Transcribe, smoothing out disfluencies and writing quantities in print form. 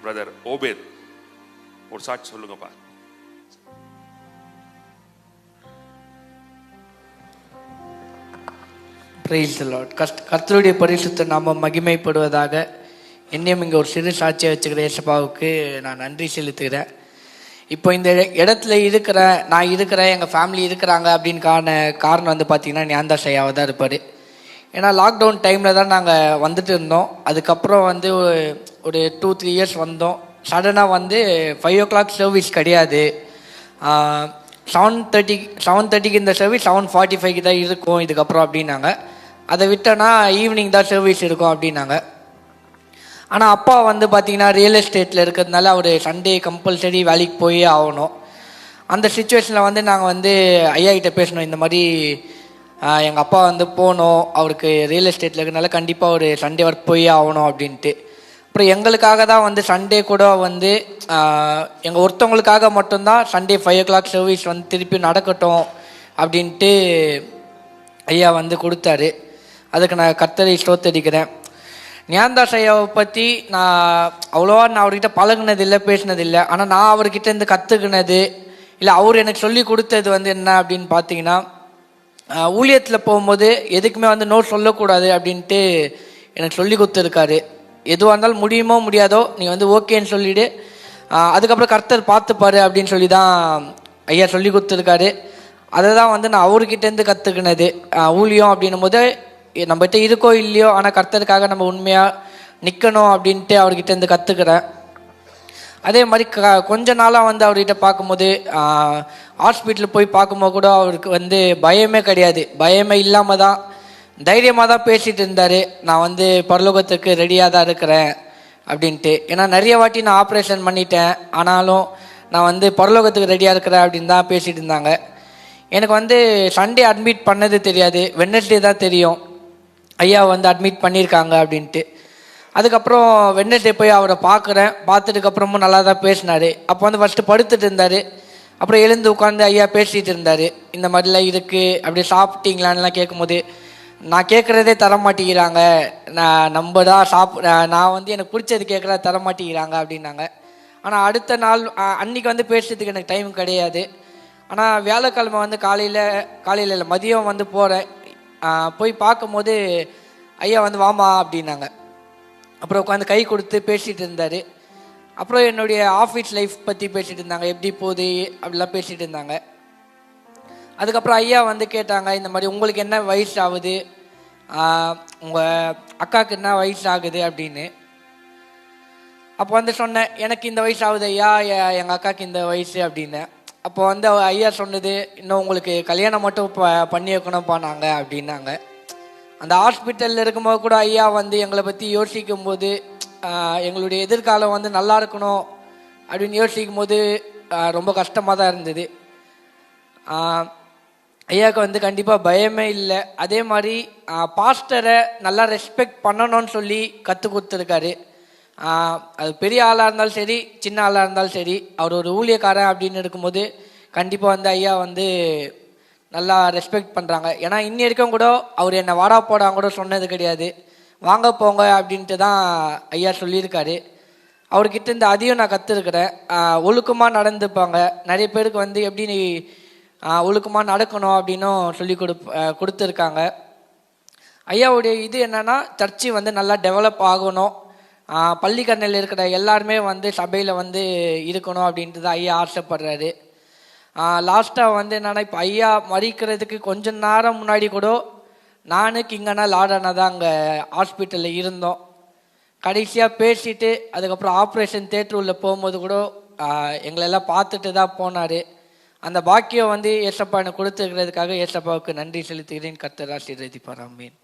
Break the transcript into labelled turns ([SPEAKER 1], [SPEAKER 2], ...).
[SPEAKER 1] Brother Obed. ஒரு சாட்சி சொல்லுங்கப்பா.
[SPEAKER 2] Praise the Lord. கர்த்தருடைய பரிசுத்த நாமம் மகிமைப்படுவதாக. என்னையும் இங்கே ஒரு சிறு சாட்சியை வச்சுக்கிற ஏசப்பாவுக்கு நான் நன்றி செலுத்துகிறேன். இப்போ இந்த இடத்துல நான் இருக்கிறேன், எங்கள் ஃபேமிலி இருக்கிறாங்க அப்படின்னு காரணம் வந்து பார்த்திங்கன்னா ஞான்தாஸ் ஐயாவாக தான் இருப்பார். ஏன்னா லாக்டவுன் டைமில் தான் நாங்கள் வந்துட்டு இருந்தோம். அதுக்கப்புறம் வந்து ஒரு 2-3 இயர்ஸ் வந்தோம். சடனாக வந்து 5 o'clock சர்வீஸ் கிடையாது, 7:30க்கு இந்த சர்வீஸ் 7:45க்கு தான் இருக்கும் இதுக்கப்புறம் அப்படின்னாங்க. அதை விட்டோன்னா ஈவினிங் தான் சர்வீஸ் இருக்கும் அப்படின்னாங்க. ஆனால் அப்பா வந்து பார்த்திங்கன்னா ரியல் எஸ்டேட்டில் இருக்கிறதுனால அவர் சண்டே கம்பல்சரி வேலைக்கு போயே ஆகணும். அந்த சுச்சுவேஷனில் வந்து நாங்கள் வந்து ஐயா கிட்ட பேசணும், இந்த மாதிரி எங்கள் அப்பா வந்து போகணும், அவருக்கு ரியல் எஸ்டேட்டில் இருக்கிறதுனால கண்டிப்பாக ஒரு சண்டே ஒர்க் போயே ஆகணும் அப்படின்ட்டு. அப்புறம் எங்களுக்காக தான் வந்து சண்டே கூட வந்து எங்கள் ஒருத்தவங்களுக்காக மட்டும்தான் சண்டே 5 o'clock சர்வீஸ் வந்து திருப்பி நடக்கட்டும் அப்படின்ட்டு ஐயா வந்து கொடுத்தாரு. அதுக்கு நான் கர்த்தரை ஸ்தோத்திரிக்கிறேன். ஞான்தாஸ் ஐயாவை பற்றி அவ்வளோவா அவர்கிட்ட பழகுனதில்லை, பேசினதில்லை. ஆனால் நான் அவர்கிட்ட இருந்து கற்றுக்கினது இல்லை, அவர் எனக்கு சொல்லி கொடுத்தது வந்து என்ன அப்படின்னு பார்த்தீங்கன்னா, ஊழியத்தில் போகும்போது எதுக்குமே வந்து நோ சொல்லக்கூடாது அப்படின்ட்டு எனக்கு சொல்லி கொடுத்துருக்காரு. எதுவாக இருந்தாலும் முடியுமோ முடியாதோ நீ வந்து ஓகேன்னு சொல்லிவிடு, அதுக்கப்புறம் கர்த்தர் பார்த்துப்பாரு அப்படின்னு சொல்லி தான் ஐயா சொல்லி கொடுத்துருக்காரு. அதை தான் வந்து நான் அவர்கிட்டேருந்து கற்றுக்கினது. ஊழியம் அப்படின்னும் போது நம்மகிட்ட இருக்கோ இல்லையோ, ஆனால் கர்த்தருக்காக நம்ம உண்மையாக நிற்கணும் அப்படின்ட்டு அவர்கிட்டேருந்து கற்றுக்கிறேன். அதே மாதிரி கொஞ்ச நாளாக வந்து அவர்கிட்ட பார்க்கும்போது ஹாஸ்பிட்டலில் போய் பார்க்கும்போது கூட அவருக்கு வந்து பயமே கிடையாது. பயமே இல்லாமல் தான் தைரியமாக தான் பேசிகிட்டு இருந்தார், நான் வந்து பரலோகத்துக்கு ரெடியாக தான் இருக்கிறேன் அப்படின்ட்டு. ஏன்னா நிறைய வாட்டி நான் ஆப்ரேஷன் பண்ணிட்டேன், ஆனாலும் நான் வந்து பரலோகத்துக்கு ரெடியாக இருக்கிறேன் அப்படின்னு தான் பேசிகிட்டு இருந்தாங்க. எனக்கு வந்து சண்டே அட்மிட் பண்ணது தெரியாது, வெட்னஸ்டே தான் தெரியும் ஐயா வந்து அட்மிட் பண்ணியிருக்காங்க அப்படின்ட்டு. அதுக்கப்புறம் வெட்னஸ்டே போய் அவரை பார்த்துட்டுக்கப்புறமும் நல்லா தான் பேசினார். அப்போ வந்து ஃபஸ்ட்டு படுத்துட்டு இருந்தார், அப்புறம் எழுந்து உட்காந்து ஐயா பேசிகிட்டு இருந்தார். இந்த மாதிரிலாம் இருக்குது, அப்படியே சாப்பிட்டீங்களான்லாம் கேட்கும்போது நான் கேட்குறதே தரமாட்டேங்கிறாங்க, நான் வந்து எனக்கு பிடிச்சது கேட்குறத தரமாட்டேங்கிறாங்க அப்படின்னாங்க. ஆனால் அடுத்த நாள் அன்றைக்கி வந்து பேசுறதுக்கு எனக்கு டைம் கிடையாது. ஆனால் வியாழக்கிழமை வந்து காலையில் இல்லை மதியம் வந்து போய் பார்க்கும்போது ஐயா வந்து வாமா அப்படின்னாங்க. அப்புறம் உட்காந்து கை கொடுத்து பேசிகிட்டு இருந்தார். அப்புறம் என்னுடைய ஆஃபீஸ் லைஃப் பற்றி பேசிகிட்டு இருந்தாங்க, எப்படி போகுது அப்படிலாம் பேசிகிட்டு இருந்தாங்க. அதுக்கப்புறம் ஐயா வந்து கேட்டாங்க, இந்த மாதிரி உங்களுக்கு என்ன வயசு ஆகுது, உங்கள் அக்காவுக்கு என்ன வயசு ஆகுது அப்படின்னு. அப்போ வந்து சொன்னேன், எனக்கு இந்த வயசு ஆகுது ஐயா, எங்கள் அக்காவுக்கு இந்த வயசு அப்படின்னு. அப்போ வந்து ஐயா சொன்னது, இன்னும் உங்களுக்கு கல்யாணம் மட்டும் பண்ணி வைக்கணும்ப்பா நாங்கள் அப்படின்னாங்க. அந்த ஹாஸ்பிட்டலில் இருக்கும்போது கூட ஐயா வந்து எங்களை பற்றி யோசிக்கும் போது, எங்களுடைய எதிர்காலம் வந்து நல்லா இருக்கணும் அப்படின்னு யோசிக்கும் போது ரொம்ப கஷ்டமாக தான் இருந்தது. ஐயாவுக்கு வந்து கண்டிப்பாக பயமே இல்லை. அதே மாதிரி பாஸ்டரை நல்லா ரெஸ்பெக்ட் பண்ணணும்னு சொல்லி கற்றுக் கொடுத்துருக்காரு. அது பெரிய ஆளாக இருந்தாலும் சரி, சின்ன ஆளாக இருந்தாலும் சரி, அவர் ஒரு ஊழியக்காரன் அப்படின்னு இருக்கும்போது கண்டிப்பாக வந்து ஐயா வந்து நல்லா ரெஸ்பெக்ட் பண்ணுறாங்க. ஏன்னா இன்னி வரைக்கும் கூட அவர் என்னை வாடா போடாங்க கூட சொன்னது கிடையாது, வாங்க போங்க அப்படின்ட்டு தான் ஐயா சொல்லியிருக்காரு. அவர்கிட்ட இந்த அதையும் நான் கற்றுருக்கிறேன். ஒழுக்கமாக நடந்துப்பாங்க. நிறைய பேருக்கு வந்து எப்படி நீ ஒழுக்கமாக நடக்கணும் அப்படின்னும் சொல்லி கொடுத்துருக்காங்க. ஐயாவுடைய இது என்னென்னா, சர்ச்சு வந்து நல்லா டெவலப் ஆகணும், பள்ளிக்கரணையில் இருக்கிற எல்லாருமே வந்து சபையில் வந்து இருக்கணும் அப்படின்ட்டு தான் ஐயா ஆசைப்படுறாரு. லாஸ்ட்டாக வந்து என்னென்னா, இப்போ ஐயா மறிக்கிறதுக்கு கொஞ்சம் நேரம் முன்னாடி கூட நான் கிங்கனா லாடனா தான் அங்கே ஹாஸ்பிட்டலில் இருந்தோம். கடைசியாக பேசிட்டு அதுக்கப்புறம் ஆப்ரேஷன் தேட்டர் உள்ள போகும்போது கூட எங்களெல்லாம் பார்த்துட்டு தான் போனார். அந்த பாக்கியம் வந்து ஏசப்பா எனக்கு கொடுத்துருக்கிறதுக்காக ஏசப்பாவுக்கு நன்றி செலுத்துகிறேன். கர்த்தர் ஆசீர்வதிப்பார். ஆமென்.